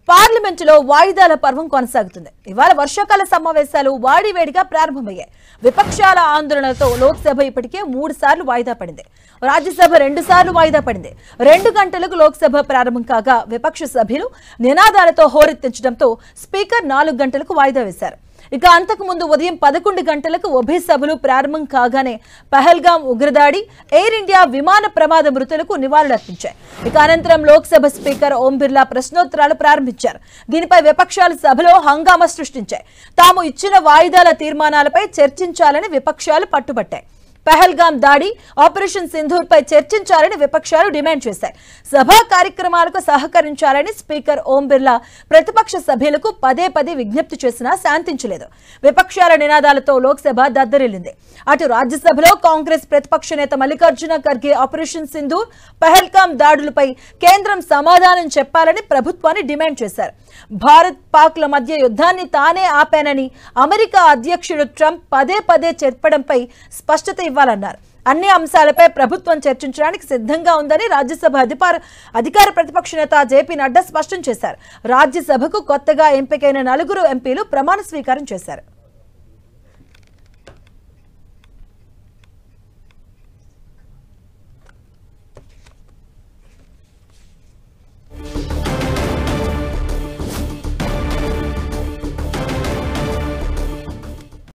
పార్లమెంటులో వాయిదాల పర్వం కొనసాగుతుంది. ఇవాళ వర్షాకాల సమావేశాలు వాడివేడిగా ప్రారంభమయ్యాయి. విపక్షాల ఆందోళనలతో లోక్సభ ఇప్పటికే 3 సార్లు వాయిదా పడింది. రాజ్యసభ 2 సార్లు వాయిదా పడింది. 2 గంటలకు లోక్సభ ప్రారంభం కాగా విపక్ష సభ్యులు నినాదాలతో హోరెత్తించడంతో స్పీకర్ 4 గంటలకు వాయిదా వేశారు. ఇక అంతకు ముందు ఉదయం 11 గంటలకు ఉభయ సభలు ప్రారంభం కాగానే పహల్గాం ఉగ్రదాడి, ఎయిర్ ఇండియా విమాన ప్రమాద మృతులకు నివాళులర్పించాయి. ఇక అనంతరం లోక్సభ స్పీకర్ ఓం బిర్లా ప్రశ్నోత్తరాలు ప్రారంభించారు. దీనిపై విపక్షాలు సభలో హంగామా సృష్టించాయి. తాము ఇచ్చిన వాయిదాల తీర్మానాలపై చర్చించాలని విపక్షాలు పట్టుబట్టాయి. పహల్గాం దాడి, ఆపరేషన్ సింధూర్ పై చర్చించాలని విపక్షాలు డిమాండ్ చేశాయి. సభా కార్యక్రమాలకు సహకరించాలని స్పీకర్ ఓం బిర్లా ప్రతిపక్ష సభ్యులకు పదే విజ్ఞప్తి చేసినా శాంతించలేదు. విపక్షాల నినాదాలతో లోక్సభ దద్దరిల్లింది. అటు రాజ్యసభలో కాంగ్రెస్ ప్రతిపక్ష నేత మల్లికార్జున ఖర్గే ఆపరేషన్ సింధూర్, పహల్గాం దాడులపై కేంద్రం సమాధానం చెప్పాలని ప్రభుత్వాన్ని డిమాండ్ చేశారు. భారత్ పాక్ల మధ్య యుద్ధాన్ని తానే ఆపానని అమెరికా అధ్యక్షుడు ట్రంప్ పదే చెప్పడంపై స్పష్టత ఇవ్వాలన్నారు. అన్ని అంశాలపై ప్రభుత్వం చర్చించడానికి సిద్ధంగా ఉందని రాజ్యసభ అధికార ప్రతిపక్ష నేత జేపీ నడ్డా స్పష్టం చేశారు. రాజ్యసభకు కొత్తగా ఎంపికైన 4 ఎంపీలు ప్రమాణ స్వీకారం చేశారు.